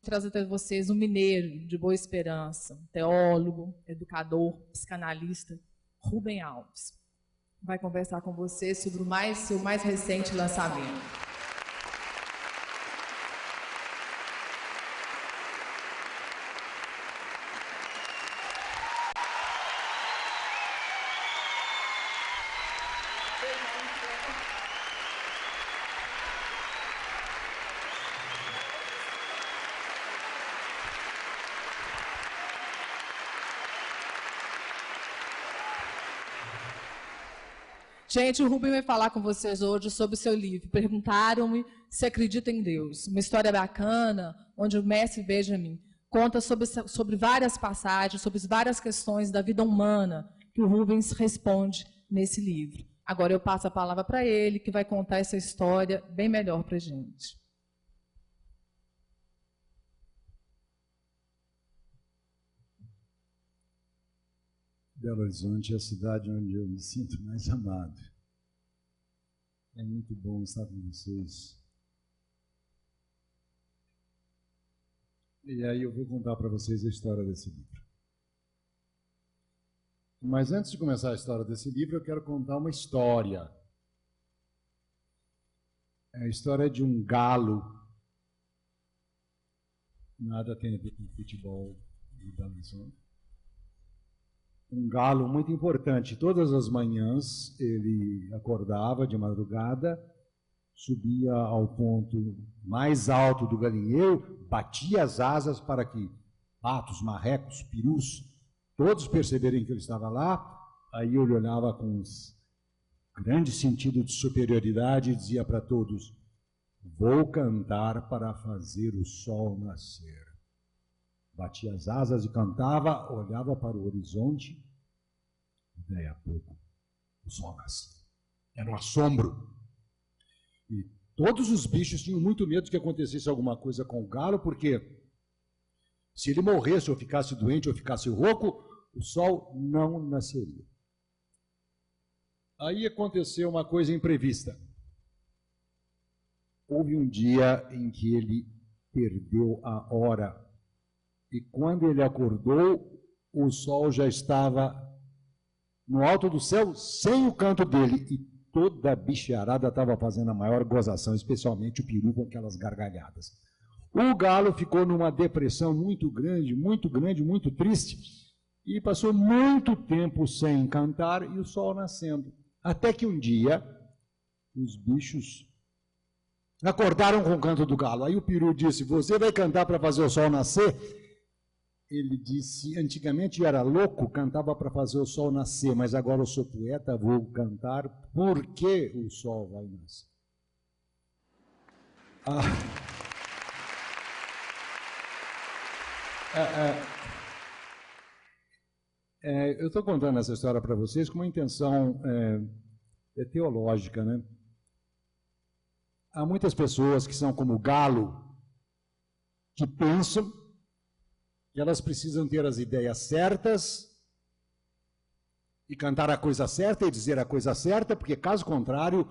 trazer até vocês um mineiro de Boa Esperança, um teólogo, educador, psicanalista, Rubem Alves. Vai conversar com vocês sobre o seu mais recente lançamento. Gente, o Rubem vai falar com vocês hoje sobre o seu livro. Perguntaram-me se acredita em Deus. Uma história bacana, onde o mestre Benjamin conta sobre várias passagens, sobre várias questões da vida humana que o Rubens responde nesse livro. Agora eu passo a palavra para ele, que vai contar essa história bem melhor para a gente. Belo Horizonte é a cidade onde eu me sinto mais amado. É muito bom estar com vocês. E aí eu vou contar para vocês a história desse livro. Mas antes de começar a história desse livro, eu quero contar uma história. É a história de um galo. Nada tem a ver com futebol de Belo Horizonte. Um galo muito importante. Todas as manhãs ele acordava de madrugada, subia ao ponto mais alto do galinheiro, batia as asas para que patos, marrecos, perus, todos perceberem que ele estava lá. Aí ele olhava com um grande sentido de superioridade e dizia para todos: vou cantar para fazer o sol nascer. Batia as asas e cantava, olhava para o horizonte, e daí a pouco o sol nascia. Era um assombro. E todos os bichos tinham muito medo de que acontecesse alguma coisa com o galo, porque se ele morresse ou ficasse doente ou ficasse rouco, o sol não nasceria. Aí aconteceu uma coisa imprevista. Houve um dia em que ele perdeu a hora. E quando ele acordou, o sol já estava no alto do céu, sem o canto dele. E toda a bicharada estava fazendo a maior gozação, especialmente o peru com aquelas gargalhadas. O galo ficou numa depressão muito grande, muito triste. E passou muito tempo sem cantar e o sol nascendo. Até que um dia, os bichos acordaram com o canto do galo. Aí o peru disse: você vai cantar para fazer o sol nascer? Ele disse: antigamente era louco, cantava para fazer o sol nascer, mas agora eu sou poeta, vou cantar porque o sol vai nascer. Eu estou contando essa história para vocês com uma intenção teológica, né? Há muitas pessoas que são como o galo, que pensam que elas precisam ter as ideias certas e cantar a coisa certa e dizer a coisa certa, porque caso contrário,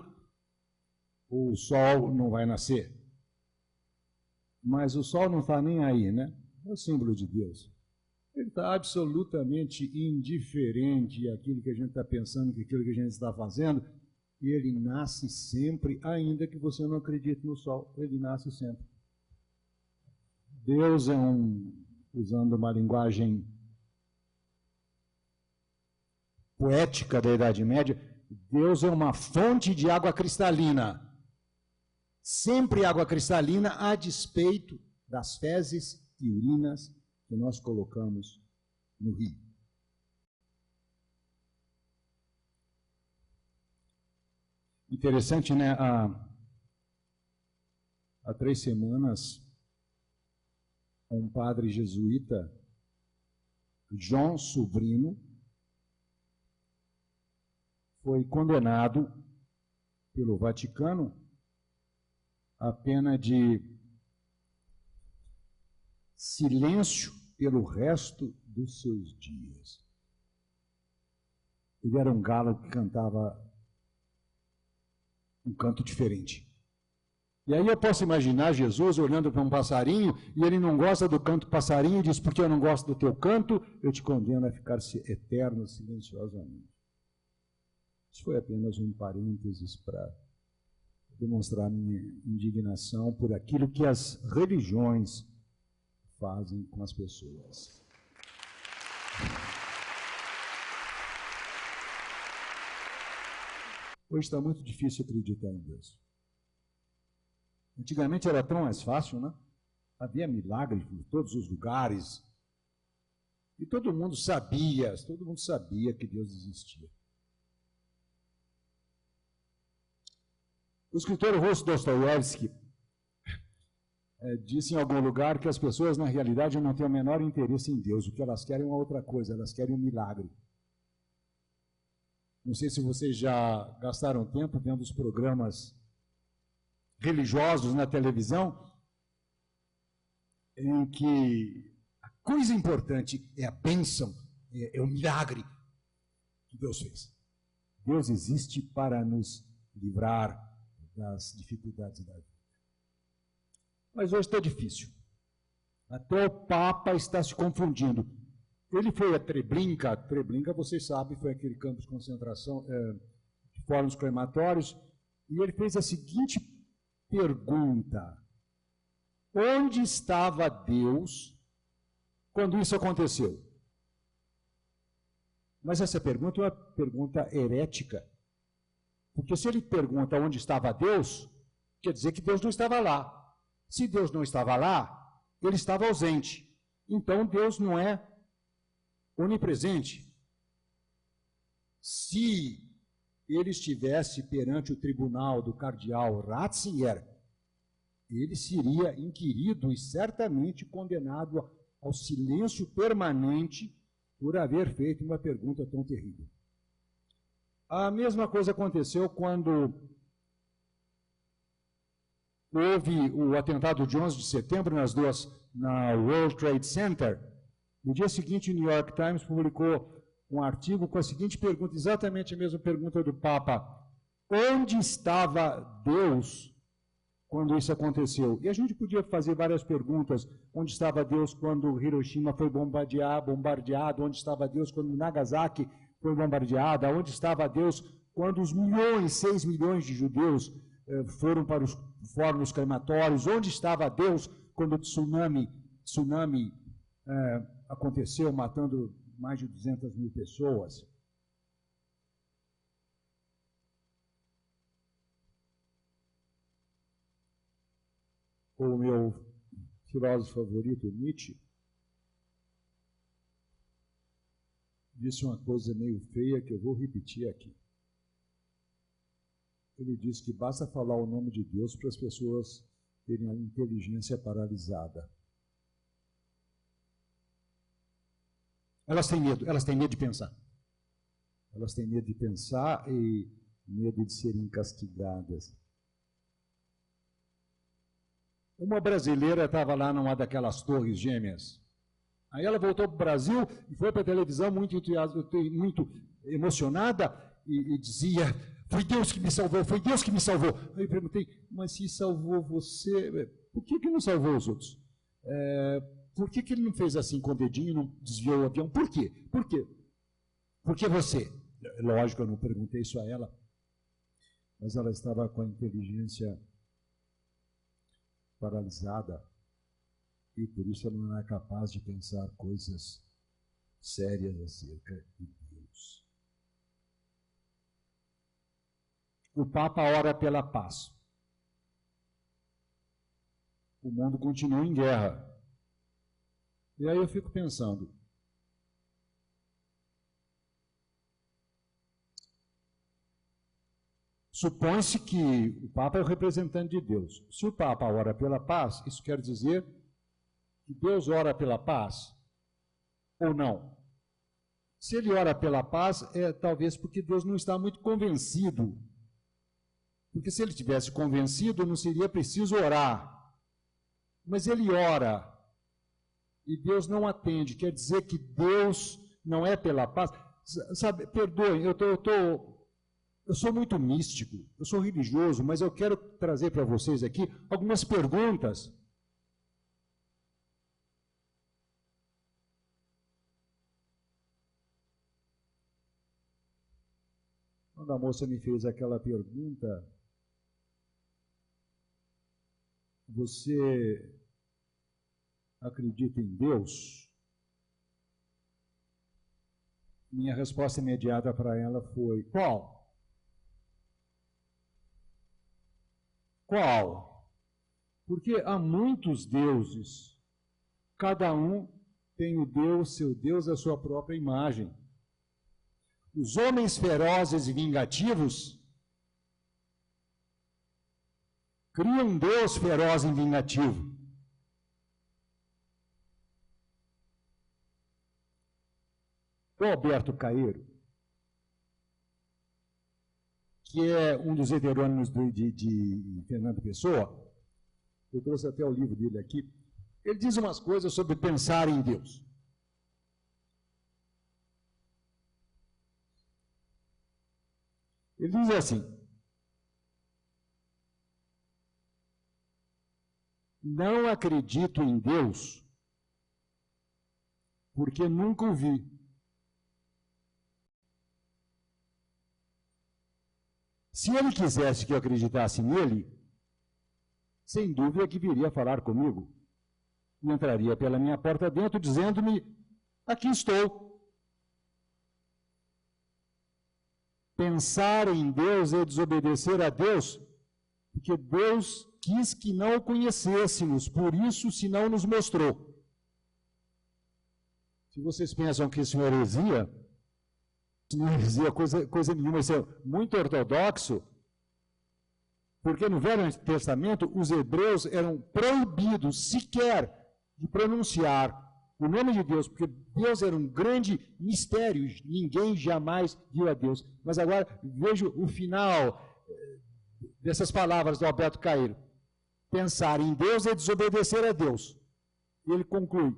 o sol não vai nascer. Mas o sol não está nem aí, né? É o símbolo de Deus. Ele está absolutamente indiferente àquilo que a gente está pensando, àquilo que a gente está fazendo, e ele nasce sempre, ainda que você não acredite no sol, ele nasce sempre. Deus é usando uma linguagem poética da Idade Média, Deus é uma fonte de água cristalina. Sempre água cristalina, a despeito das fezes e urinas que nós colocamos no rio. Interessante, né? Há 3 semanas, um padre jesuíta, João Sobrino, foi condenado pelo Vaticano à pena de silêncio pelo resto dos seus dias. Ele era um galo que cantava um canto diferente. E aí eu posso imaginar Jesus olhando para um passarinho e ele não gosta do canto do passarinho e diz, porque eu não gosto do teu canto, eu te condeno a ficar eterno, silenciosamente. Isso foi apenas um parênteses para demonstrar minha indignação por aquilo que as religiões fazem com as pessoas. Hoje está muito difícil acreditar em Deus. Antigamente era tão mais fácil, né? Havia milagres por todos os lugares. E todo mundo sabia que Deus existia. O escritor russo Dostoiévski disse em algum lugar que as pessoas, na realidade, não têm o menor interesse em Deus. O que elas querem é uma outra coisa, elas querem um milagre. Não sei se vocês já gastaram tempo vendo os programas religiosos na televisão, em que a coisa importante é a bênção, é o milagre que Deus fez. Deus existe para nos livrar das dificuldades da vida. Mas hoje está difícil. Até o Papa está se confundindo. Ele foi a Treblinka, vocês sabem, foi aquele campo de concentração, de fóruns crematórios, e ele fez a seguinte pergunta: onde estava Deus quando isso aconteceu? Mas essa pergunta é uma pergunta herética, porque se ele pergunta onde estava Deus, quer dizer que Deus não estava lá. Se Deus não estava lá, ele estava ausente. Então Deus não é onipresente. Se ele estivesse perante o tribunal do cardeal Ratzinger, ele seria inquirido e certamente condenado ao silêncio permanente por haver feito uma pergunta tão terrível. A mesma coisa aconteceu quando houve o atentado de 11 de setembro na World Trade Center. No dia seguinte, o New York Times publicou um artigo com a seguinte pergunta, exatamente a mesma pergunta do Papa: onde estava Deus quando isso aconteceu? E a gente podia fazer várias perguntas. Onde estava Deus quando Hiroshima foi bombardeado? Onde estava Deus quando Nagasaki foi bombardeada? Onde estava Deus quando os 6 milhões de judeus foram para os fornos crematórios? Onde estava Deus quando o tsunami aconteceu, matando mais de 200 mil pessoas? O meu filósofo favorito, Nietzsche, disse uma coisa meio feia que eu vou repetir aqui. Ele disse que basta falar o nome de Deus para as pessoas terem a inteligência paralisada. Elas têm medo de pensar. Elas têm medo de pensar e medo de serem castigadas. Uma brasileira estava lá numa daquelas torres gêmeas. Aí ela voltou para o Brasil e foi para a televisão muito emocionada e dizia: foi Deus que me salvou, foi Deus que me salvou. Aí eu perguntei: mas se salvou você, por que não salvou os outros? Por que ele não fez assim com o dedinho e não desviou o avião? Por quê? Por quê? Porque você? Lógico, eu não perguntei isso a ela, mas ela estava com a inteligência paralisada e por isso ela não é capaz de pensar coisas sérias acerca de Deus. O Papa ora pela paz. O mundo continua em guerra. E aí eu fico pensando, supõe-se que o Papa é o representante de Deus. Se o Papa ora pela paz, isso quer dizer que Deus ora pela paz ou não? Se ele ora pela paz, é talvez porque Deus não está muito convencido. Porque se ele tivesse convencido, não seria preciso orar. Mas ele ora e Deus não atende. Quer dizer que Deus não é pela paz. Sabe, perdoem, eu Eu sou muito místico, eu sou religioso, mas eu quero trazer para vocês aqui algumas perguntas. Quando a moça me fez aquela pergunta, você acredita em Deus? Minha resposta imediata para ela foi: qual? Qual? Porque há muitos deuses, cada um tem o Deus, seu Deus, a sua própria imagem. Os homens ferozes e vingativos criam um Deus feroz e vingativo. O Alberto Caeiro, que é um dos heterônimos de Fernando Pessoa, eu trouxe até o livro dele aqui, ele diz umas coisas sobre pensar em Deus. Ele diz assim: não acredito em Deus porque nunca o vi. Se ele quisesse que eu acreditasse nele, sem dúvida que viria falar comigo. E entraria pela minha porta dentro, dizendo-me: aqui estou. Pensar em Deus é desobedecer a Deus, porque Deus quis que não o conhecêssemos, por isso se não nos mostrou. Se vocês pensam que isso é heresia, não é heresia coisa nenhuma, isso é muito ortodoxo, porque no Velho Testamento os hebreus eram proibidos sequer de pronunciar o nome de Deus, porque Deus era um grande mistério, ninguém jamais viu a Deus. Mas agora vejo o final dessas palavras do Alberto Caeiro. Pensar em Deus é desobedecer a Deus. E ele conclui: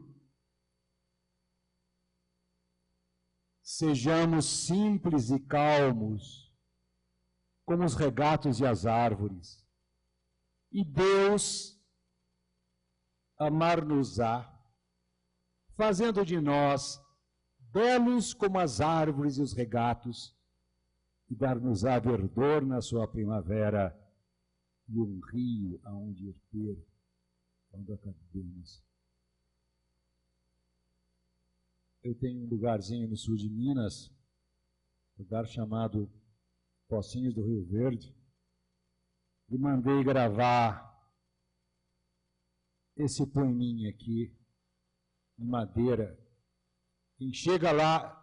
sejamos simples e calmos, como os regatos e as árvores, e Deus amar-nos-á, fazendo de nós belos como as árvores e os regatos, e dar-nos-á verdor na sua primavera, e um rio aonde ir ter, quando acabemos. Eu tenho um lugarzinho no sul de Minas, lugar chamado Pocinhos do Rio Verde, e mandei gravar esse poeminha aqui, em madeira. Quem chega lá,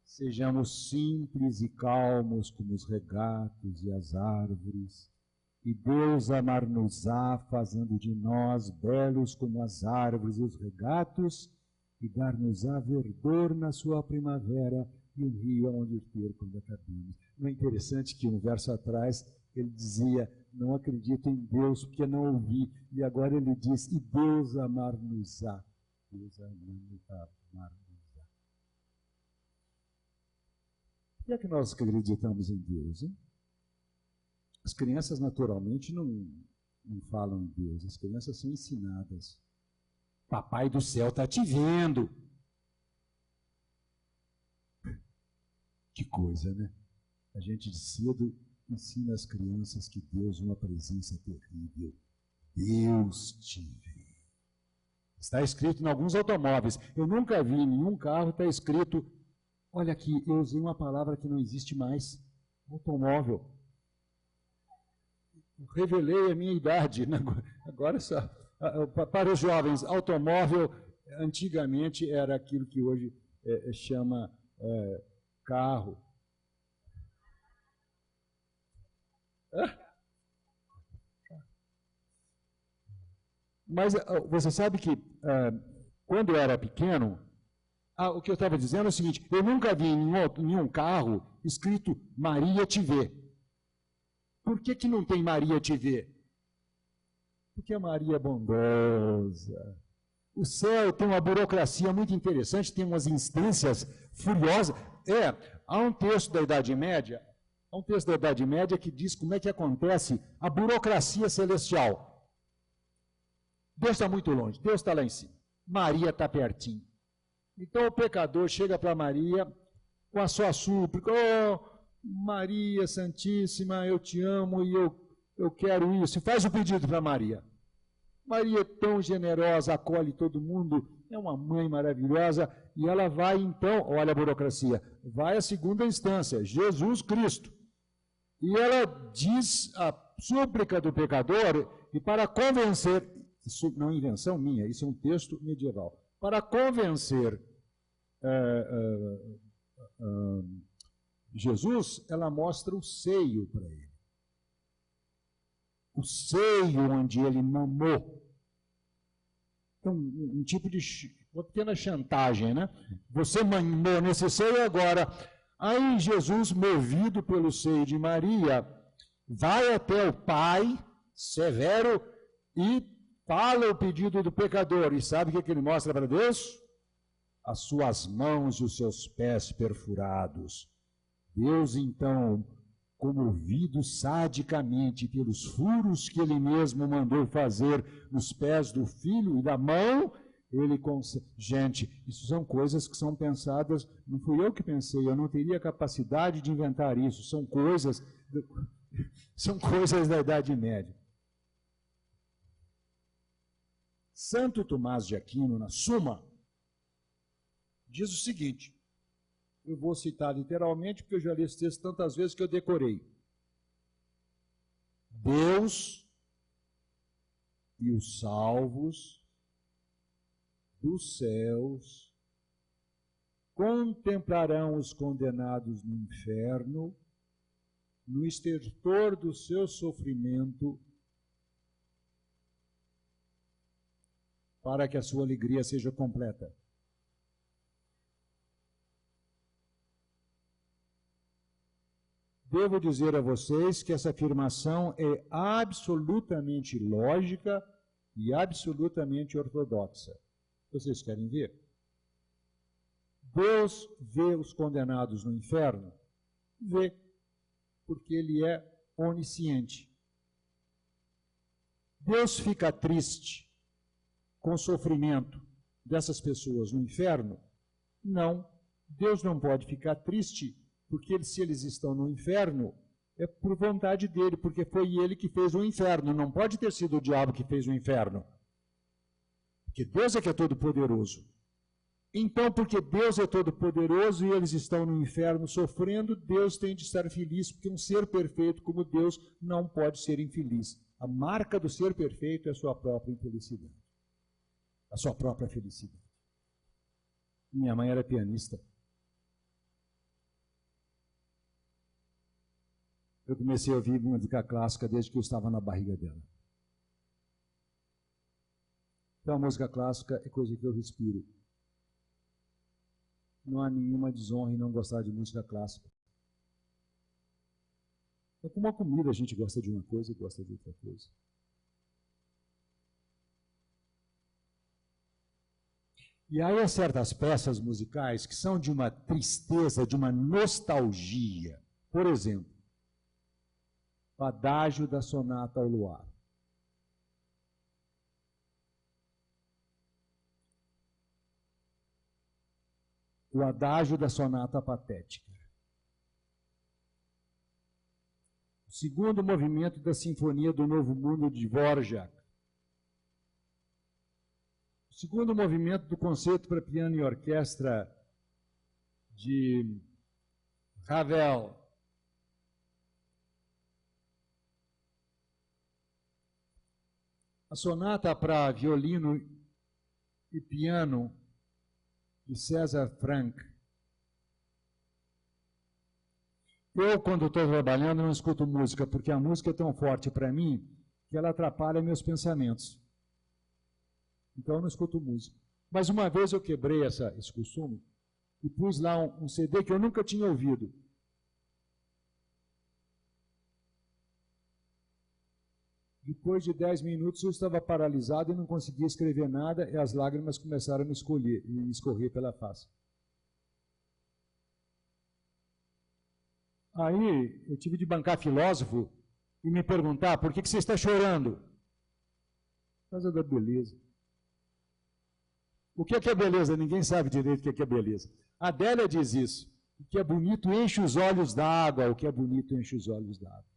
sejamos simples e calmos como os regatos e as árvores, e Deus amar-nos-á, fazendo de nós belos como as árvores e os regatos, e dar-nos-á verdor na sua primavera, e um rio aonde ter quando acabemos. Não é interessante que um verso atrás ele dizia: não acredito em Deus porque não ouvi, e agora ele diz: e Deus amar-nos-á. Deus amar-nos-á. Por que é que nós acreditamos em Deus, hein? As crianças naturalmente não falam em Deus, as crianças são ensinadas. Papai do céu está te vendo. Que coisa, né? A gente de cedo ensina as crianças que Deus é uma presença terrível. Deus te vê. Está escrito em alguns automóveis. Eu nunca vi em nenhum carro está escrito: olha aqui, eu usei uma palavra que não existe mais. Automóvel. Revelei a minha idade. Agora só. Para os jovens, automóvel antigamente era aquilo que hoje chama carro. Mas você sabe que quando eu era pequeno, o que eu estava dizendo é o seguinte: eu nunca vi em nenhum carro escrito Maria te vê. Por que não tem Maria te vê? Porque a Maria é bondosa. O céu tem uma burocracia muito interessante, tem umas instâncias furiosas. Há um texto da Idade Média Há um texto da Idade Média que diz como é que acontece a burocracia celestial. Deus está muito longe, Deus está lá em cima. Maria está pertinho. Então o pecador chega para Maria com a sua súplica: oh, Maria Santíssima, eu te amo e eu quero isso. E faz o pedido para Maria. Maria é tão generosa, acolhe todo mundo, é uma mãe maravilhosa, e ela vai então, olha a burocracia, vai à segunda instância, Jesus Cristo. E ela diz a súplica do pecador, e para convencer, isso não é invenção minha, isso é um texto medieval, para convencer Jesus, ela mostra o seio para ele. O seio onde ele mamou. Então, um tipo de uma pequena chantagem, né? Você mamou nesse seio agora. Aí Jesus, movido pelo seio de Maria, vai até o Pai severo e fala o pedido do pecador. E sabe o que ele mostra para Deus? As suas mãos e os seus pés perfurados. Deus, então, comovido sadicamente pelos furos que ele mesmo mandou fazer nos pés do filho e da mão, ele gente, isso são coisas que são pensadas, não fui eu que pensei, eu não teria capacidade de inventar isso, são coisas da Idade Média. Santo Tomás de Aquino, na Suma, diz o seguinte, eu vou citar literalmente, porque eu já li esse texto tantas vezes que eu decorei. Deus e os salvos dos céus contemplarão os condenados no inferno, no estertor do seu sofrimento, para que a sua alegria seja completa. Devo dizer a vocês que essa afirmação é absolutamente lógica e absolutamente ortodoxa. Vocês querem ver? Deus vê os condenados no inferno? Vê, porque Ele é onisciente. Deus fica triste com o sofrimento dessas pessoas no inferno? Não. Deus não pode ficar triste, porque se eles estão no inferno, é por vontade dele, porque foi ele que fez o inferno. Não pode ter sido o diabo que fez o inferno. Porque Deus é que é todo-poderoso. Então, porque Deus é todo-poderoso e eles estão no inferno sofrendo, Deus tem de estar feliz, porque um ser perfeito como Deus não pode ser infeliz. A marca do ser perfeito é a sua própria infelicidade. A sua própria felicidade. Minha mãe era pianista. Eu comecei a ouvir música clássica desde que eu estava na barriga dela. Então, a música clássica é coisa que eu respiro. Não há nenhuma desonra em não gostar de música clássica. É como a comida, a gente gosta de uma coisa e gosta de outra coisa. E aí há certas peças musicais que são de uma tristeza, de uma nostalgia. Por exemplo, o Adágio da Sonata ao Luar. O Adágio da Sonata Patética. O segundo movimento da Sinfonia do Novo Mundo de Dvorak. O segundo movimento do Concerto para Piano e Orquestra de Ravel. A sonata para violino e piano de César Franck. Eu, quando estou trabalhando, não escuto música, porque a música é tão forte para mim que ela atrapalha meus pensamentos. Então eu não escuto música. Mas uma vez eu quebrei esse costume e pus lá um CD que eu nunca tinha ouvido. Depois de 10 minutos eu estava paralisado e não conseguia escrever nada e as lágrimas começaram a me escorrer pela face. Aí eu tive de bancar filósofo e me perguntar, por que você está chorando? Por causa da beleza. O que é beleza? Ninguém sabe direito o que é beleza. A Adélia diz isso. O que é bonito enche os olhos d'água, o que é bonito enche os olhos d'água.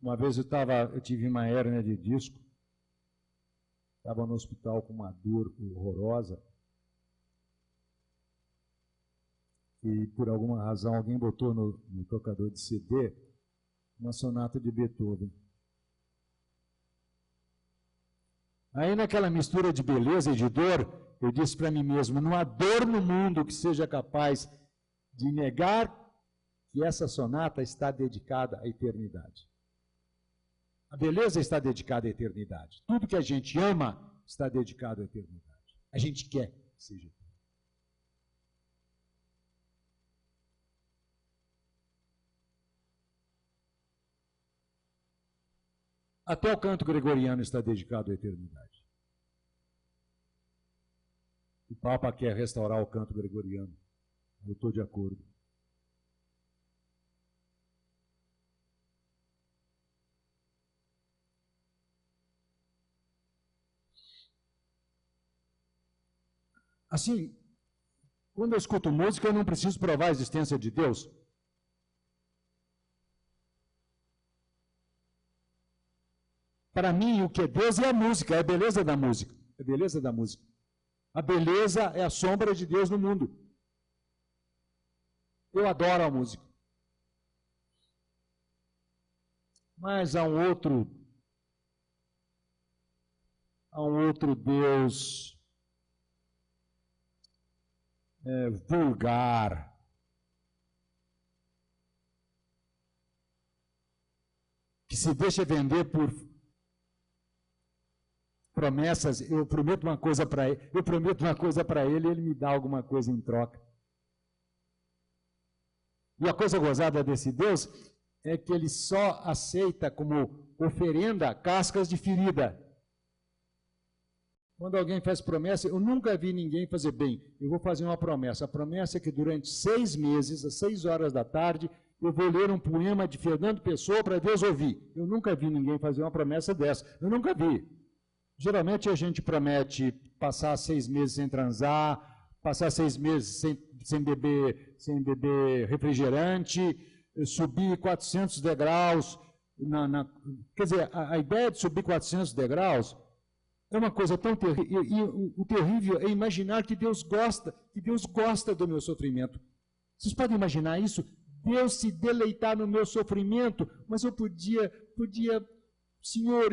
Uma vez eu tive uma hérnia de disco, estava no hospital com uma dor horrorosa, e por alguma razão alguém botou no tocador de CD uma sonata de Beethoven. Aí naquela mistura de beleza e de dor, eu disse para mim mesmo, não há dor no mundo que seja capaz de negar que essa sonata está dedicada à eternidade. A beleza está dedicada à eternidade. Tudo que a gente ama está dedicado à eternidade. A gente quer que seja eterno. Até o canto gregoriano está dedicado à eternidade. O Papa quer restaurar o canto gregoriano. Eu estou de acordo. Assim, quando eu escuto música, eu não preciso provar a existência de Deus. Para mim, o que é Deus é a música, é a beleza da música. É a beleza da música. A beleza é a sombra de Deus no mundo. Eu adoro a música. Mas há um outro Deus vulgar, que se deixa vender por promessas. Eu prometo uma coisa para ele, ele me dá alguma coisa em troca. E a coisa gozada desse Deus é que ele só aceita como oferenda cascas de ferida. Quando alguém faz promessa, eu nunca vi ninguém fazer bem. Eu vou fazer uma promessa. A promessa é que durante 6 meses, às 6 horas da tarde, eu vou ler um poema de Fernando Pessoa para Deus ouvir. Eu nunca vi ninguém fazer uma promessa dessa. Eu nunca vi. Geralmente a gente promete passar 6 meses sem transar, passar 6 meses sem beber refrigerante, subir 400 degraus. Quer dizer, a ideia de subir 400 degraus é uma coisa tão terrível, e o terrível é imaginar que Deus gosta do meu sofrimento. Vocês podem imaginar isso? Deus se deleitar no meu sofrimento, mas eu podia, Senhor,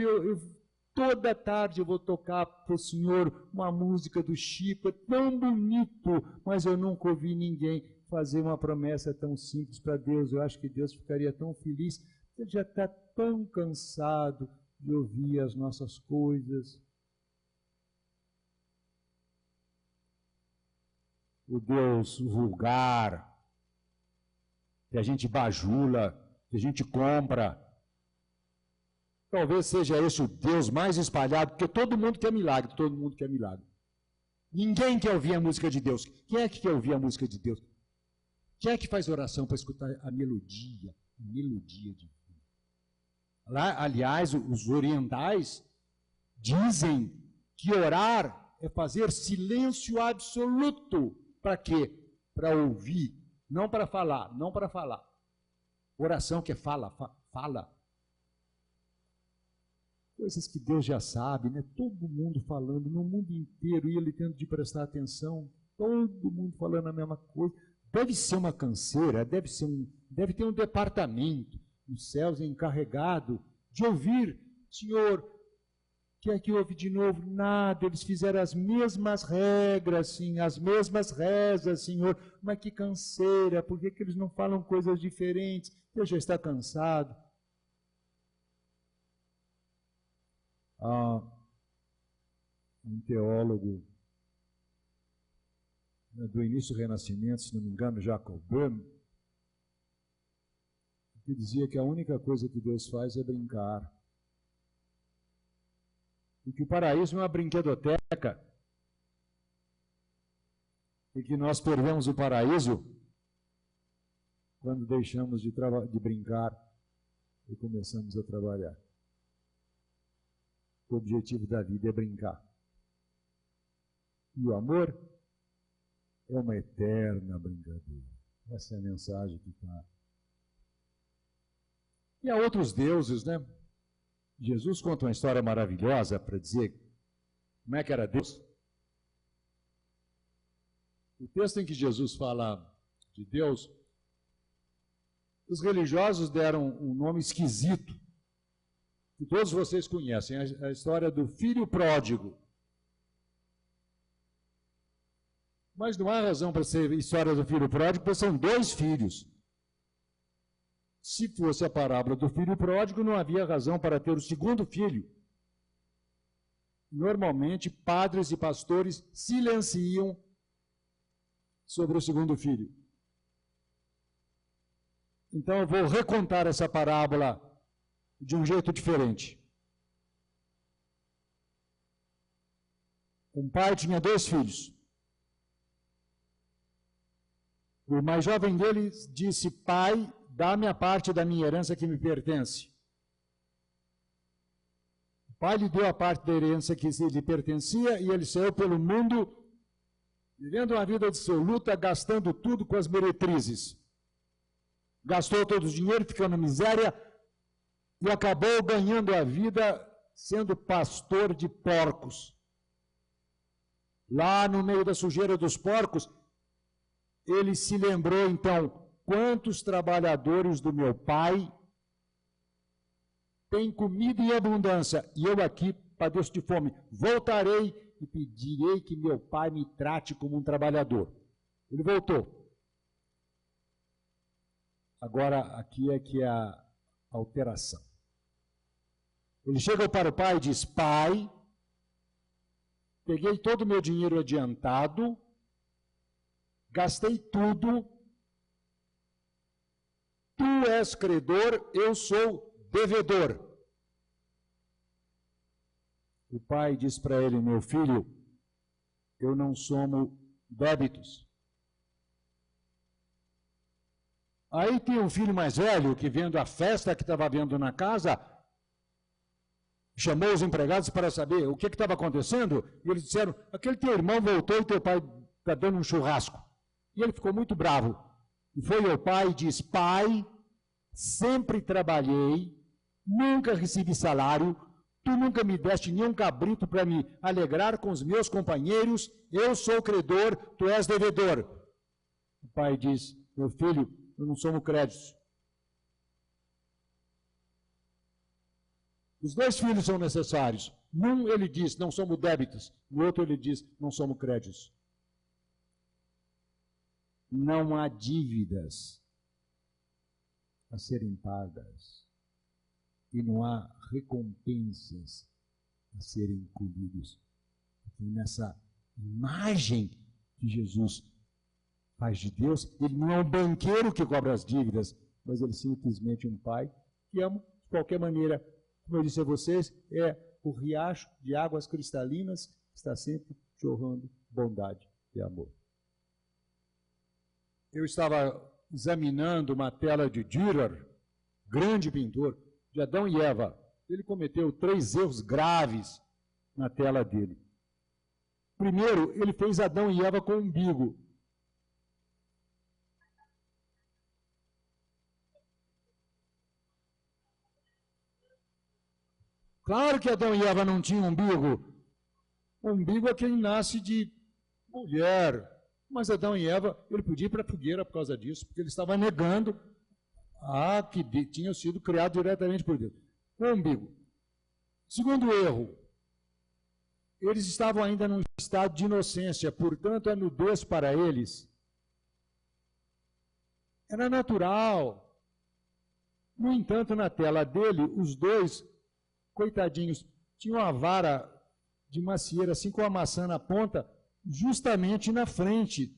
toda tarde eu vou tocar para o Senhor uma música do Chico, é tão bonito, mas eu nunca ouvi ninguém fazer uma promessa tão simples para Deus. Eu acho que Deus ficaria tão feliz. Ele já está tão cansado de ouvir as nossas coisas. O Deus vulgar, que a gente bajula, que a gente compra. Talvez seja esse o Deus mais espalhado, porque todo mundo quer milagre, todo mundo quer milagre. Ninguém quer ouvir a música de Deus. Quem é que quer ouvir a música de Deus? Quem é que faz oração para escutar a melodia divina? Lá, aliás, os orientais dizem que orar é fazer silêncio absoluto. Para quê? Para ouvir, não para falar, não para falar. Oração que é fala. Coisas que Deus já sabe, né? Todo mundo falando, no mundo inteiro, e ele tendo de prestar atenção, todo mundo falando a mesma coisa. Deve ser uma canseira, deve ter um departamento nos céus encarregado de ouvir, Senhor, que é que houve de novo? Nada, eles fizeram as mesmas regras, sim, as mesmas rezas, Senhor, mas que canseira, por que eles não falam coisas diferentes? Deus já está cansado. Um teólogo do início do Renascimento, se não me engano, Jacob Böhm, que dizia que a única coisa que Deus faz é brincar. e que o paraíso é uma brinquedoteca, e que nós perdemos o paraíso quando deixamos de brincar e começamos a trabalhar. O objetivo da vida é brincar. E o amor é uma eterna brincadeira. Essa é a mensagem que está. E há outros deuses, né? Jesus conta uma história maravilhosa para dizer como é que era Deus. O texto em que Jesus fala de Deus, os religiosos deram um nome esquisito, que todos vocês conhecem, a história do filho pródigo. Mas não há razão para ser história do filho pródigo, porque são 2 filhos. Se fosse a parábola do filho pródigo, não havia razão para ter o segundo filho. Normalmente, padres e pastores silenciam sobre o segundo filho. Então eu vou recontar essa parábola de um jeito diferente. Um pai tinha 2 filhos. O mais jovem dele disse: pai, dá-me a parte da minha herança que me pertence. O pai lhe deu a parte da herança que lhe pertencia e ele saiu pelo mundo vivendo uma vida dissoluta, gastando tudo com as meretrizes. Gastou todo o dinheiro, ficou na miséria e acabou ganhando a vida sendo pastor de porcos. Lá no meio da sujeira dos porcos, ele se lembrou então: quantos trabalhadores do meu pai têm comida em abundância e eu aqui padeço de fome? Voltarei e pedirei que meu pai me trate como um trabalhador. Ele voltou. Agora, aqui é que é a alteração. Ele chega para o pai e diz: pai, peguei todo o meu dinheiro adiantado, gastei tudo, tu és credor, eu sou devedor. O pai diz para ele: meu filho, eu não somo débitos. Aí tem um filho mais velho que, vendo a festa que estava havendo na casa, chamou os empregados para saber o que estava acontecendo, e eles disseram: aquele teu irmão voltou e teu pai está dando um churrasco. E ele ficou muito bravo. E foi ao pai e disse: pai, sempre trabalhei, nunca recebi salário, tu nunca me deste nenhum cabrito para me alegrar com os meus companheiros, eu sou credor, tu és devedor. O pai diz: meu filho, eu não somo créditos. Os 2 filhos são necessários. Num ele diz: não somos débitos. No outro ele diz: não somos créditos. Não há dívidas a serem pagas. E não há recompensas a serem colhidas. Nessa imagem que Jesus faz de Deus, ele não é um banqueiro que cobra as dívidas, mas ele simplesmente um pai que ama de qualquer maneira. Como eu disse a vocês, é o riacho de águas cristalinas que está sempre jorrando bondade e amor. Eu estava examinando uma tela de Dürer, grande pintor, de Adão e Eva. Ele cometeu 3 erros graves na tela dele. Primeiro, ele fez Adão e Eva com o umbigo. Claro que Adão e Eva não tinham umbigo. O umbigo é quem nasce de mulher. Mas Adão e Eva, ele podia ir para a fogueira por causa disso, porque ele estava negando que tinham sido criados diretamente por Deus. O umbigo. Segundo erro, eles estavam ainda num estado de inocência, portanto a nudez para eles era natural. No entanto, na tela dele, os 2 coitadinhos, tinham uma vara de macieira, assim com a maçã na ponta, justamente na frente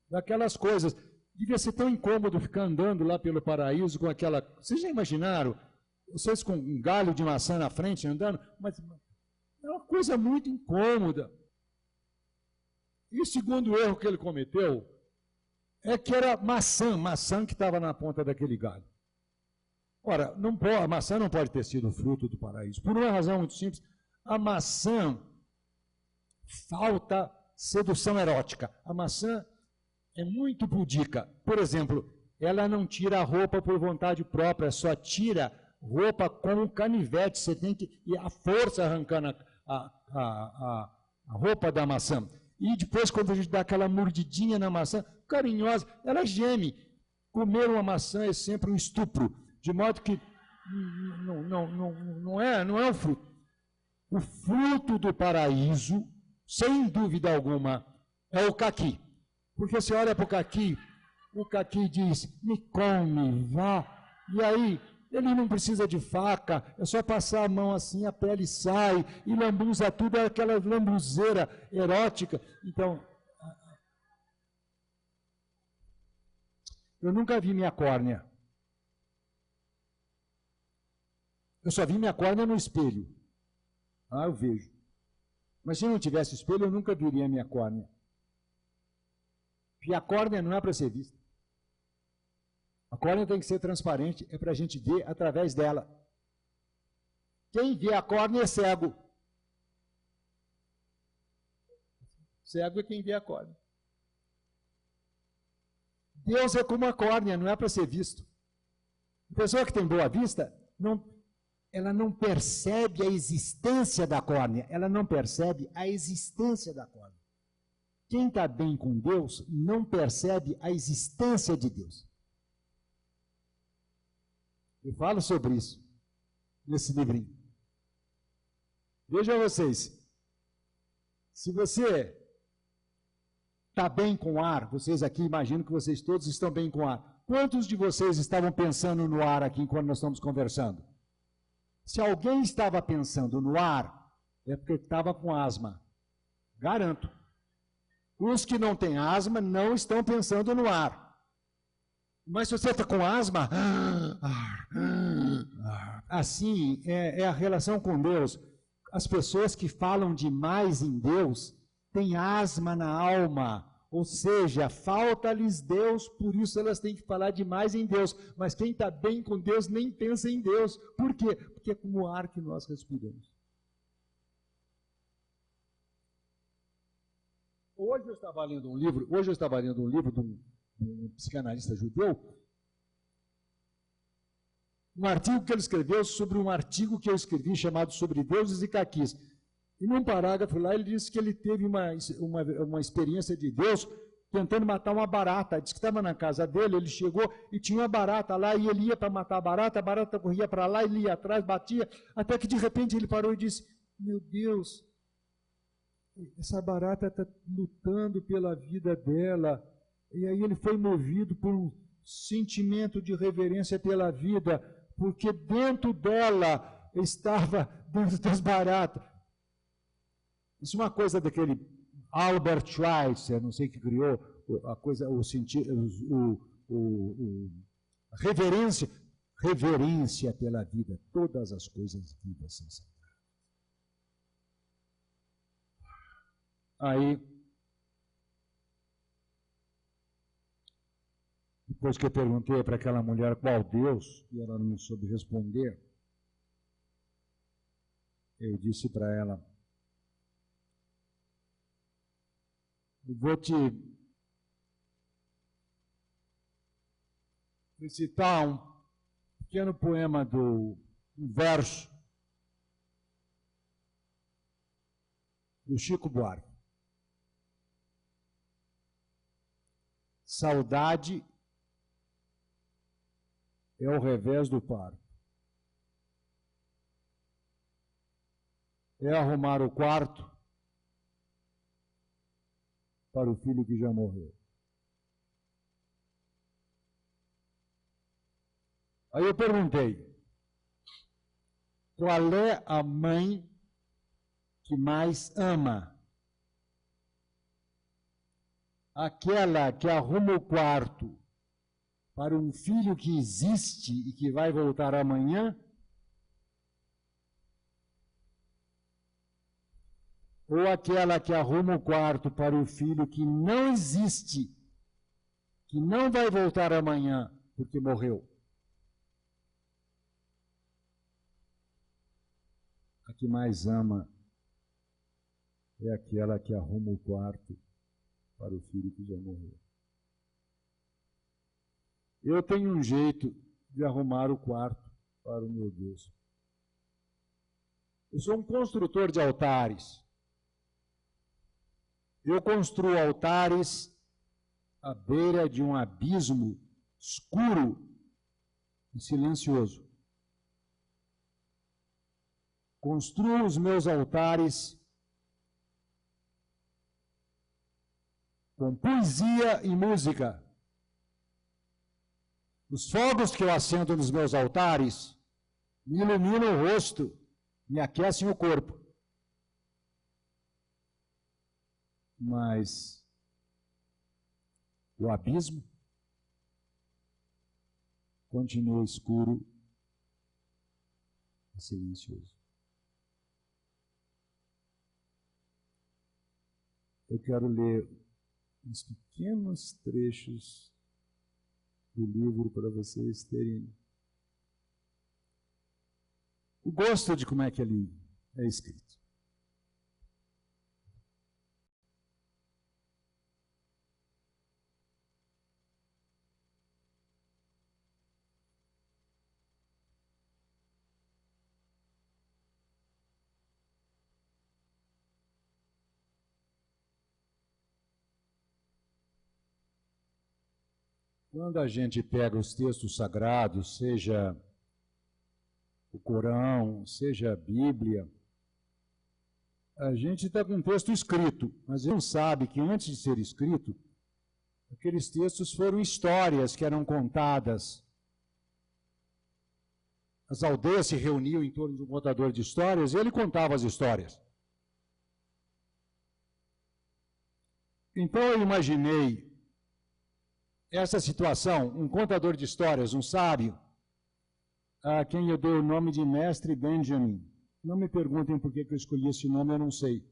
daquelas coisas. Devia ser tão incômodo ficar andando lá pelo paraíso com aquela... Vocês já imaginaram? Vocês com um galho de maçã na frente andando? Mas É uma coisa muito incômoda. E o segundo erro que ele cometeu é que era maçã que estava na ponta daquele galho. Ora, a maçã não pode ter sido fruto do paraíso, por uma razão muito simples. A maçã falta sedução erótica. A maçã é muito pudica. Por exemplo, ela não tira a roupa por vontade própria, só tira roupa com um canivete. Você tem que ir à força arrancando a roupa da maçã. E depois, quando a gente dá aquela mordidinha na maçã, carinhosa, ela geme. Comer uma maçã é sempre um estupro, de modo que não é o fruto. O fruto do paraíso, sem dúvida alguma, é o caqui. Porque você olha para o caqui diz, me come, vá. E aí, ele não precisa de faca, é só passar a mão assim, a pele sai, e lambuza tudo, é aquela lambuzeira erótica. Então, eu nunca vi minha córnea. Eu só vi minha córnea no espelho. Ah, eu vejo. Mas se não tivesse espelho, eu nunca viria minha córnea. Porque a córnea não é para ser vista. A córnea tem que ser transparente, é para a gente ver através dela. Quem vê a córnea é cego. Cego é quem vê a córnea. Deus é como a córnea, não é para ser visto. A pessoa que tem boa vista, ela não percebe a existência da córnea. Ela não percebe a existência da córnea. Quem está bem com Deus não percebe a existência de Deus. Eu falo sobre isso nesse livrinho. Vejam vocês, se você está bem com o ar, vocês aqui, imagino que vocês todos estão bem com o ar. Quantos de vocês estavam pensando no ar aqui enquanto nós estamos conversando? Se alguém estava pensando no ar, é porque estava com asma. Garanto. Os que não têm asma não estão pensando no ar. Mas se você está com asma, assim é a relação com Deus. As pessoas que falam demais em Deus têm asma na alma. Ou seja, falta-lhes Deus, por isso elas têm que falar demais em Deus. Mas quem está bem com Deus nem pensa em Deus. Por quê? Porque é como o ar que nós respiramos. Hoje eu estava lendo um livro de um psicanalista judeu, um artigo que ele escreveu sobre um artigo que eu escrevi chamado Sobre Deuses e Caquis. E num parágrafo lá ele disse que ele teve uma experiência de Deus tentando matar uma barata. Disse que estava na casa dele, ele chegou e tinha uma barata lá, e ele ia para matar a barata corria para lá, ele ia atrás, batia, até que de repente ele parou e disse, meu Deus, essa barata está lutando pela vida dela. E aí ele foi movido por um sentimento de reverência pela vida, porque dentro dela estava, dentro das baratas. Isso é uma coisa daquele Albert Schweitzer, não sei que criou a coisa, reverência pela vida. Todas as coisas vivas são sagradas. Aí, depois que eu perguntei para aquela mulher qual Deus, e ela não soube responder, eu disse para ela, eu vou te citar um pequeno poema um verso do Chico Buarque. Saudade é o revés do parto. É arrumar o quarto para o filho que já morreu. Aí eu perguntei, qual é a mãe que mais ama? Aquela que arruma o quarto para um filho que existe e que vai voltar amanhã? Ou aquela que arruma o quarto para o filho que não existe, que não vai voltar amanhã porque morreu. A que mais ama é aquela que arruma o quarto para o filho que já morreu. Eu tenho um jeito de arrumar o quarto para o meu Deus. Eu sou um construtor de altares. Eu construo altares à beira de um abismo escuro e silencioso. Construo os meus altares com poesia e música. Os fogos que eu acendo nos meus altares me iluminam o rosto, me aquecem o corpo. Mas o abismo continua escuro e silencioso. Eu quero ler uns pequenos trechos do livro para vocês terem o gosto de como é que ele é escrito. Quando a gente pega os textos sagrados, seja o Corão, seja a Bíblia, a gente está com um texto escrito, mas não sabe que antes de ser escrito, aqueles textos foram histórias que eram contadas. As aldeias se reuniam em torno de um contador de histórias e ele contava as histórias. Então eu imaginei essa situação, um contador de histórias, um sábio, a quem eu dou o nome de Mestre Benjamin. Não me perguntem por que eu escolhi esse nome, eu não sei.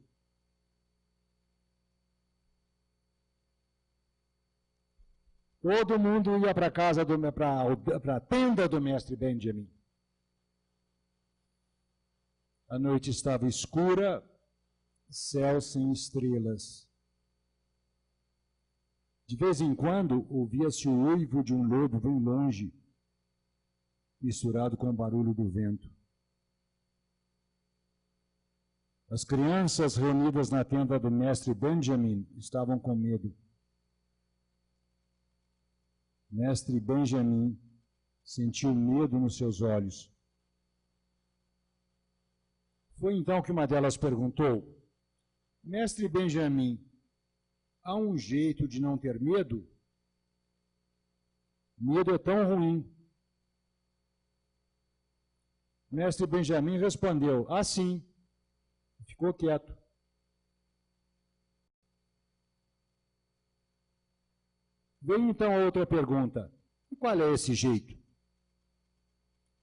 Todo mundo ia para a tenda do Mestre Benjamin. A noite estava escura, céu sem estrelas. De vez em quando, ouvia-se o uivo de um lobo bem longe, misturado com o barulho do vento. As crianças reunidas na tenda do Mestre Benjamin estavam com medo. Mestre Benjamin sentiu medo nos seus olhos. Foi então que uma delas perguntou: Mestre Benjamin, há um jeito de não ter medo? Medo é tão ruim. Mestre Benjamin respondeu: ah, sim. Ficou quieto. Veio então a outra pergunta: qual é esse jeito?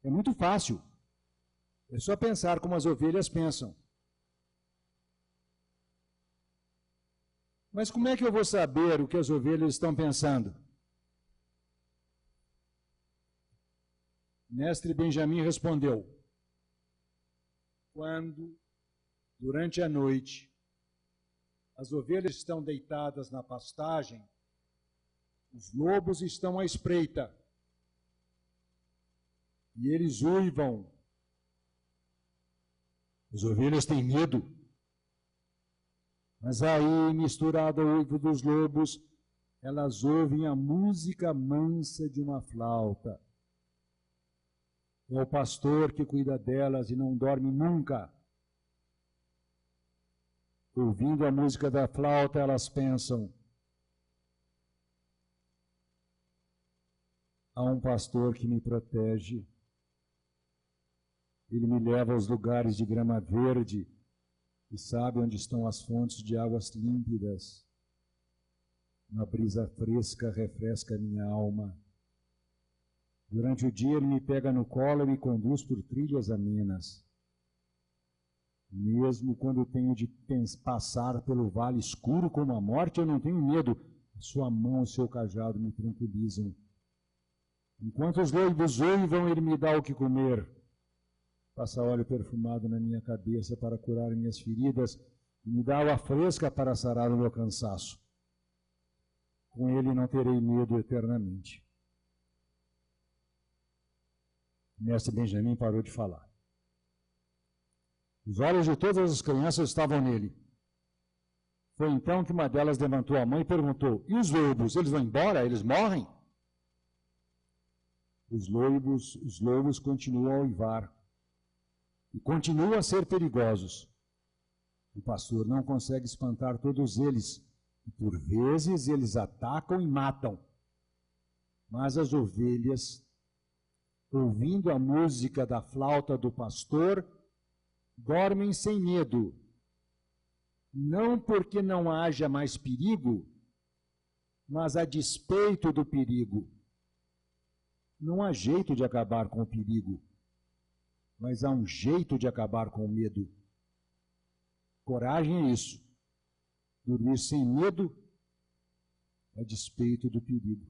É muito fácil. É só pensar como as ovelhas pensam. Mas como é que eu vou saber o que as ovelhas estão pensando? Mestre Benjamin respondeu: quando, durante a noite, as ovelhas estão deitadas na pastagem, os lobos estão à espreita, e eles uivam. As ovelhas têm medo. Mas aí, misturado ao uivo dos lobos, elas ouvem a música mansa de uma flauta. É o pastor que cuida delas e não dorme nunca. Ouvindo a música da flauta, elas pensam: há um pastor que me protege. Ele me leva aos lugares de grama verde e sabe onde estão as fontes de águas límpidas. Uma brisa fresca refresca minha alma. Durante o dia ele me pega no colo e me conduz por trilhas amenas. Mesmo quando tenho de passar pelo vale escuro como a morte, eu não tenho medo. Sua mão e seu cajado me tranquilizam. Enquanto os loibos uivam, ele me dá o que comer. Passa óleo perfumado na minha cabeça para curar minhas feridas e me dá água fresca para sarar o meu cansaço. Com ele não terei medo eternamente. O mestre Benjamin parou de falar. Os olhos de todas as crianças estavam nele. Foi então que uma delas levantou a mão e perguntou: e os lobos, eles vão embora? Eles morrem? Os lobos continuam a uivar e continuam a ser perigosos. O pastor não consegue espantar todos eles, e por vezes eles atacam e matam. Mas as ovelhas, ouvindo a música da flauta do pastor, dormem sem medo, não porque não haja mais perigo, mas a despeito do perigo. Não há jeito de acabar com o perigo, mas há um jeito de acabar com o medo. Coragem é isso, dormir sem medo a despeito do perigo.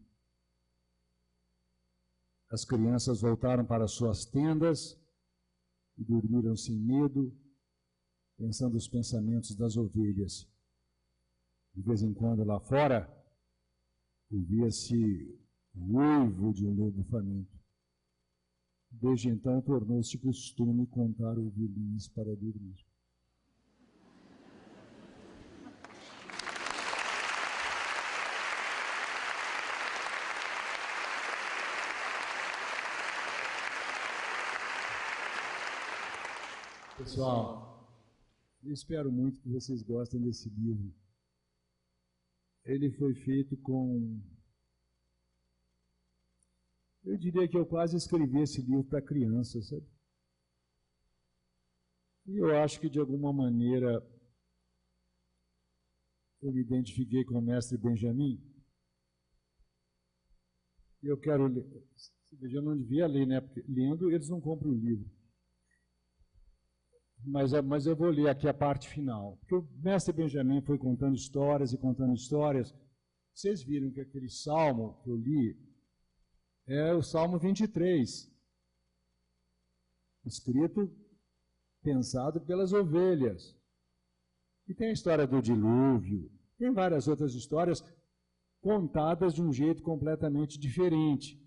As crianças voltaram para suas tendas e dormiram sem medo, pensando os pensamentos das ovelhas. De vez em quando, lá fora, ouvia-se o uivo de um lobo faminto. Desde então, tornou-se costume contar ovelhinhas para dormir. Pessoal, eu espero muito que vocês gostem desse livro. Ele foi feito com... Eu diria que eu quase escrevi esse livro para crianças, sabe? E eu acho que, de alguma maneira, eu me identifiquei com o mestre Benjamin. E eu quero ler... Eu não devia ler, né? Porque lendo, eles não compram o livro. Mas eu vou ler aqui a parte final. Porque o mestre Benjamin foi contando histórias e contando histórias. Vocês viram que aquele salmo que eu li é o Salmo 23, escrito, pensado pelas ovelhas. E tem a história do dilúvio, tem várias outras histórias contadas de um jeito completamente diferente.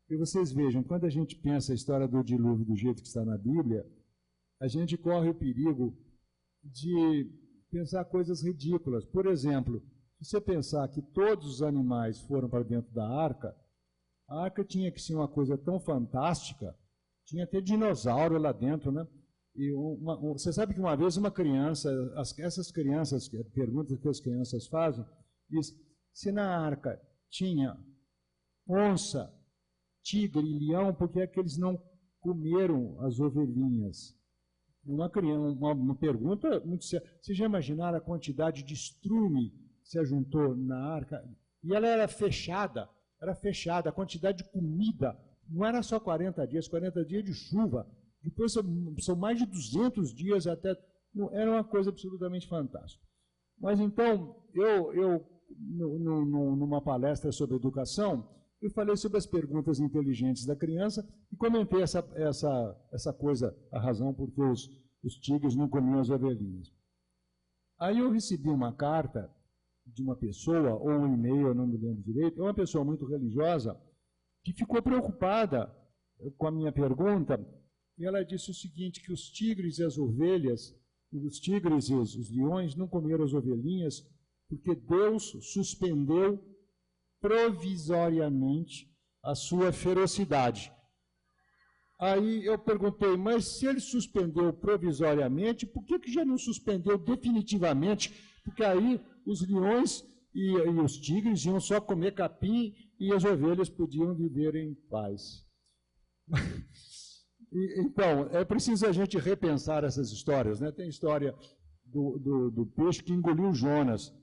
E vocês vejam, quando a gente pensa a história do dilúvio do jeito que está na Bíblia, a gente corre o perigo de pensar coisas ridículas. Por exemplo, se você pensar que todos os animais foram para dentro da arca, a arca tinha que ser uma coisa tão fantástica, tinha até dinossauro lá dentro, né? E você sabe que uma vez uma criança, essas crianças, perguntas que as crianças fazem, diz, se na arca tinha onça, tigre e leão, por que é que eles não comeram as ovelhinhas? Uma pergunta muito séria. Vocês já imaginaram a quantidade de estrume que se ajuntou na arca? E ela era fechada, a quantidade de comida, não era só 40 dias de chuva, depois são mais de 200 dias até, era uma coisa absolutamente fantástica. Mas então, numa palestra sobre educação, eu falei sobre as perguntas inteligentes da criança e comentei essa coisa, a razão por que os tigres não comiam as ovelhinhas. Aí eu recebi uma carta de uma pessoa, ou um e-mail, eu não me lembro direito, é uma pessoa muito religiosa, que ficou preocupada com a minha pergunta, e ela disse o seguinte, que os tigres e as ovelhas, os tigres e os leões não comeram as ovelhinhas, porque Deus suspendeu provisoriamente a sua ferocidade. Aí eu perguntei, mas se ele suspendeu provisoriamente, por que já não suspendeu definitivamente? Porque aí os leões e os tigres iam só comer capim e as ovelhas podiam viver em paz. Então, é preciso a gente repensar essas histórias, né? Tem a história do peixe que engoliu Jonas.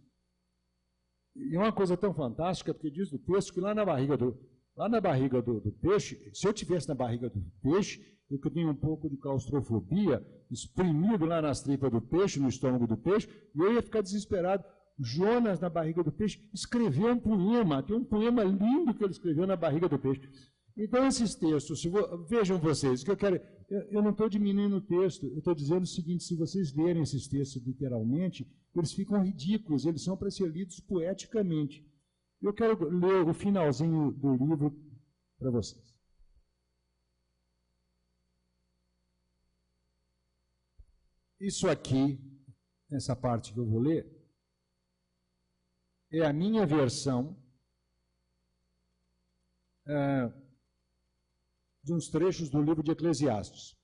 E é uma coisa tão fantástica, porque diz do texto que lá na barriga Lá na barriga do peixe, se eu tivesse na barriga do peixe, eu que tenho um pouco de claustrofobia, espremido lá nas tripas do peixe, no estômago do peixe, e eu ia ficar desesperado. Jonas, na barriga do peixe, escreveu um poema, tem um poema lindo que ele escreveu na barriga do peixe. Então, esses textos, vejam vocês, que eu não estou diminuindo o texto, eu estou dizendo o seguinte, se vocês lerem esses textos literalmente, eles ficam ridículos, eles são para ser lidos poeticamente. Eu quero ler o finalzinho do livro para vocês. Isso aqui, essa parte que eu vou ler, é a minha versão de uns trechos do livro de Eclesiastes.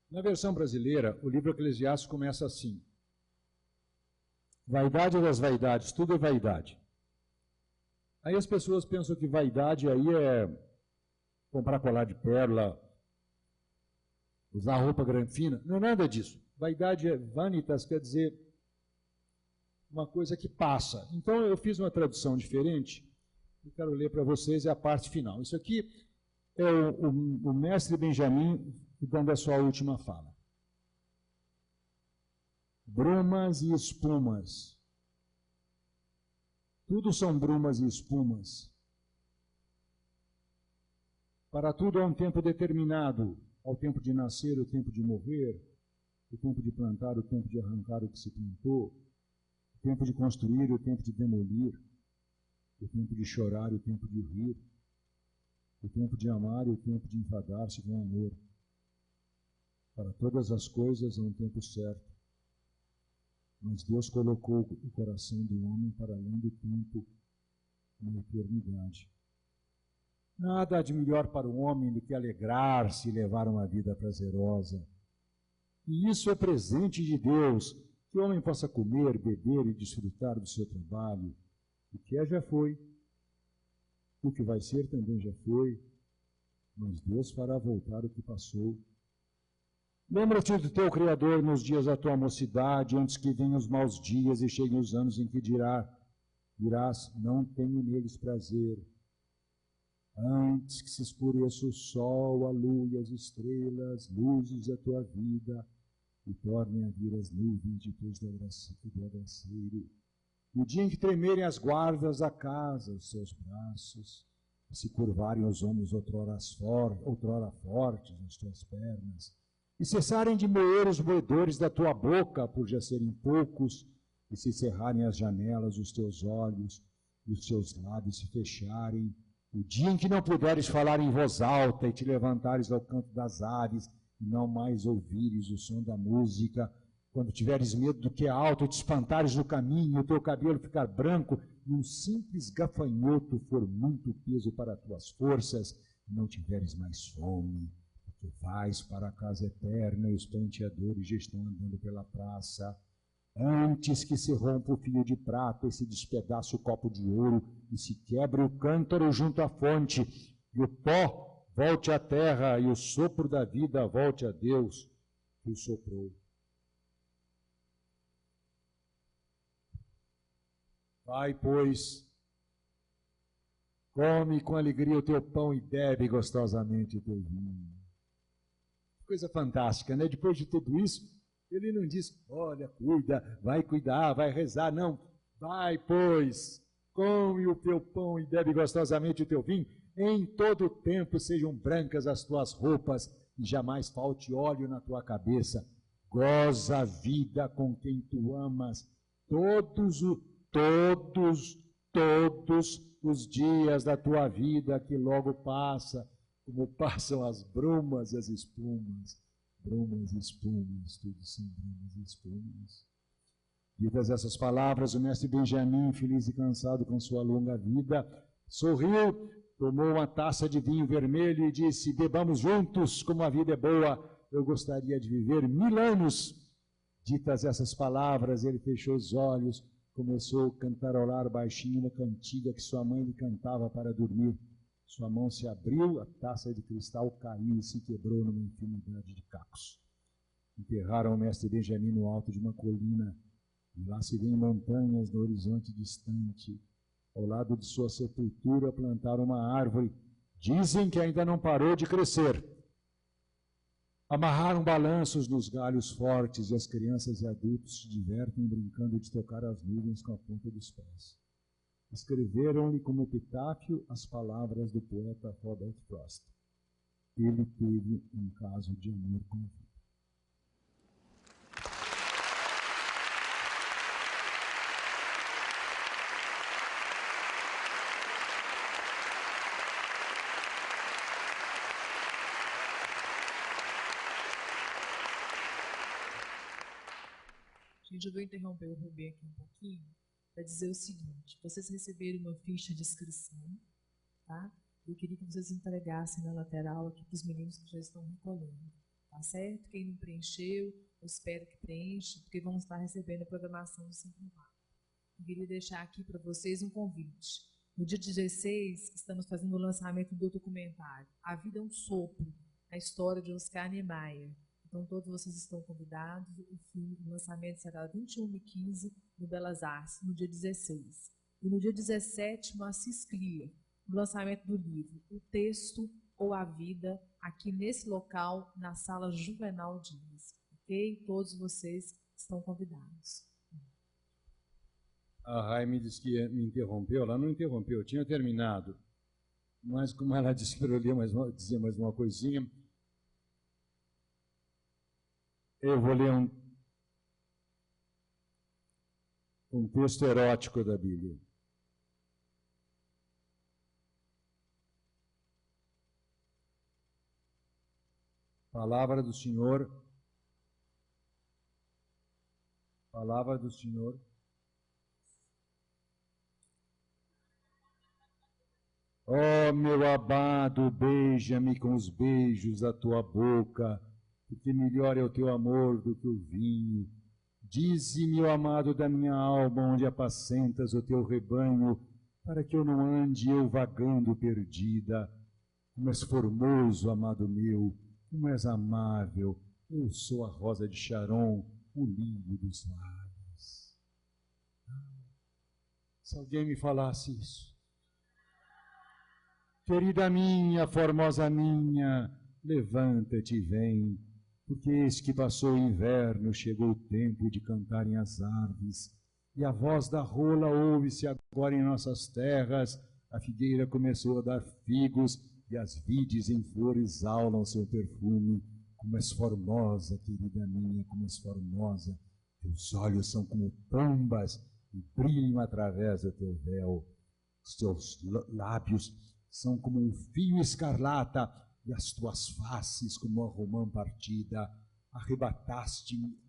Na versão brasileira, o livro Eclesiastes começa assim: vaidade das vaidades, tudo é vaidade. Aí as pessoas pensam que vaidade aí é comprar colar de pérola, usar roupa granfina. Não é nada disso. Vaidade é vanitas, quer dizer uma coisa que passa. Então eu fiz uma tradução diferente, eu quero ler para vocês, é a parte final. Isso aqui é o mestre Benjamin dando a sua última fala. Brumas e espumas. Tudo são brumas e espumas. Para tudo há um tempo determinado, ao tempo de nascer, o tempo de morrer, o tempo de plantar, o tempo de arrancar o que se plantou, o tempo de construir, o tempo de demolir, o tempo de chorar, o tempo de rir, o tempo de amar e o tempo de enfadar-se com amor. Para todas as coisas há um tempo certo. Mas Deus colocou o coração do homem para além do tempo, na eternidade. Nada há de melhor para o homem do que alegrar-se e levar uma vida prazerosa. E isso é presente de Deus, que o homem possa comer, beber e desfrutar do seu trabalho. O que é já foi, o que vai ser também já foi, mas Deus fará voltar o que passou. Lembra-te do teu Criador nos dias da tua mocidade, antes que venham os maus dias e cheguem os anos em que dirás, não tenho neles prazer. Antes que se escureça o sol, a lua e as estrelas, luzes da tua vida, e tornem a vir as nuvens depois do agraceiro. No dia em que tremerem as guardas da casa, os seus braços, e se curvarem os homens outrora fortes nas tuas pernas, e cessarem de moer os moedores da tua boca, por já serem poucos, e se cerrarem as janelas dos teus olhos, e os teus lábios se fecharem, o dia em que não puderes falar em voz alta, e te levantares ao canto das aves, e não mais ouvires o som da música, quando tiveres medo do que é alto, e te espantares no caminho, o teu cabelo ficar branco, e um simples gafanhoto for muito peso para tuas forças, e não tiveres mais fome, tu vais para a casa eterna, e os pranteadores já estão andando pela praça. Antes que se rompa o fio de prata e se despedace o copo de ouro, e se quebre o cântaro junto à fonte, e o pó volte à terra, e o sopro da vida volte a Deus, que o soprou. Vai, pois, come com alegria o teu pão e bebe gostosamente o teu vinho. Coisa fantástica, né? Depois de tudo isso, ele não diz, olha, cuida, vai cuidar, vai rezar, não. Vai, pois, come o teu pão e bebe gostosamente o teu vinho. Em todo o tempo sejam brancas as tuas roupas e jamais falte óleo na tua cabeça. Goza a vida com quem tu amas todos os dias da tua vida que logo passa, como passam as brumas e as espumas. Brumas e espumas, tudo são brumas e espumas. Ditas essas palavras, o mestre Benjamin, feliz e cansado com sua longa vida, sorriu, tomou uma taça de vinho vermelho e disse, bebamos juntos, como a vida é boa, eu gostaria de viver 1000 anos. Ditas essas palavras, ele fechou os olhos, começou a cantarolar baixinho uma cantiga que sua mãe lhe cantava para dormir. Sua mão se abriu, a taça de cristal caiu e se quebrou numa infinidade de cacos. Enterraram o mestre Benjamin no alto de uma colina, e lá se vêem montanhas no horizonte distante. Ao lado de sua sepultura plantaram uma árvore. Dizem que ainda não parou de crescer. Amarraram balanços nos galhos fortes e as crianças e adultos se divertem brincando de tocar as nuvens com a ponta dos pés. Escreveram-lhe como epitáfio as palavras do poeta Robert Frost. Ele teve um caso de amor com a vida. Gente, eu vou interromper o Rubem aqui um pouquinho para dizer o seguinte: vocês receberam uma ficha de inscrição, tá? Eu queria que vocês entregassem na lateral aqui para os meninos que já estão recolhendo, tá certo? Quem não preencheu, eu espero que preencha, porque vamos estar recebendo a programação do Simplivar. Eu queria deixar aqui para vocês um convite. No dia 16, estamos fazendo o lançamento do documentário A Vida é um Sopro, a história de Oscar Niemeyer. Então, todos vocês estão convidados. O lançamento será 21h15 no Belas Artes, no dia 16. E no dia 17, no Assis Clear, o lançamento do livro O Texto ou a Vida, aqui nesse local, na Sala Juvenal Dias. Ok? Todos vocês estão convidados. A Raime disse que me interrompeu. Ela não interrompeu, eu tinha terminado. Mas como ela disse para eu dizer mais uma coisinha, eu vou ler um texto erótico da Bíblia. Palavra do Senhor. Palavra do Senhor. Ó meu amado, beija-me com os beijos da tua boca, porque melhor é o teu amor do que o vinho. Dize-me, ó amado da minha alma, onde apacentas o teu rebanho, para que eu não ande eu vagando perdida. Como és formoso, amado meu, como és amável, eu sou a rosa de Sharon, o lírio dos mares. Se alguém me falasse isso. Querida minha, formosa minha, levanta-te e vem, porque eis que passou o inverno, chegou o tempo de cantarem as árvores, e a voz da rola ouve-se agora em nossas terras, a figueira começou a dar figos, e as vides em flor exalam seu perfume. Como és formosa, querida minha, como és formosa, teus olhos são como pombas, e brilham através do teu véu, os teus lábios são como um fio escarlata, e as tuas faces como a romã partida. Arrebataste-me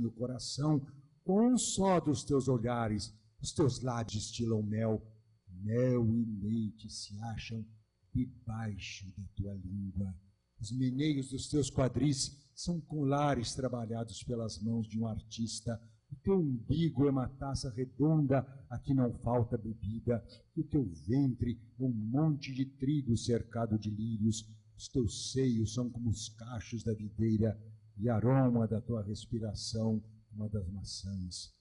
o coração com um só dos teus olhares. Os teus lábios destilam mel. Mel e leite se acham debaixo da tua língua. Os meneios dos teus quadris são colares trabalhados pelas mãos de um artista. O teu umbigo é uma taça redonda, a que não falta bebida. O teu ventre é um monte de trigo cercado de lírios. Os teus seios são como os cachos da videira, e aroma da tua respiração, uma das maçãs.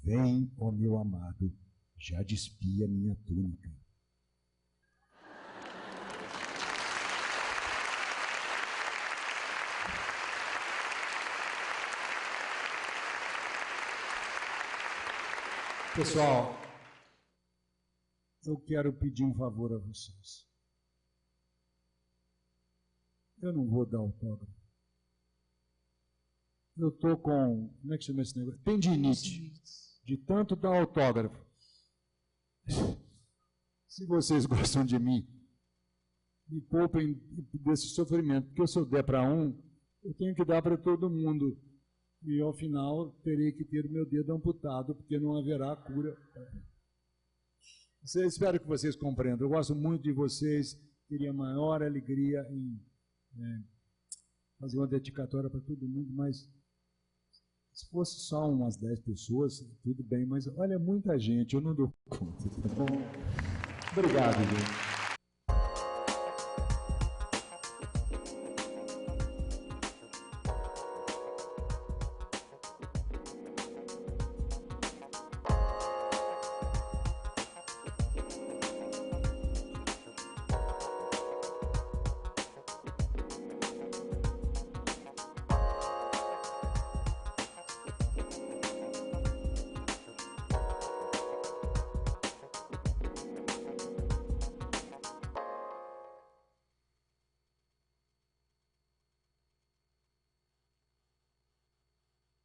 Vem, ó meu amado, já despi a minha túnica. Pessoal, eu quero pedir um favor a vocês. Eu não vou dar autógrafo. Eu estou com, como é que chama esse negócio? Tendinite, de tanto dar autógrafo. Se vocês gostam de mim, me poupem desse sofrimento, porque se eu der para um, eu tenho que dar para todo mundo. E ao final terei que ter o meu dedo amputado, porque não haverá cura. Espero que vocês compreendam. Eu gosto muito de vocês, teria maior alegria em fazer uma dedicatória para todo mundo, mas se fosse só umas 10 pessoas, tudo bem, mas olha, muita gente, eu não dou conta, tá bom? Obrigado, gente.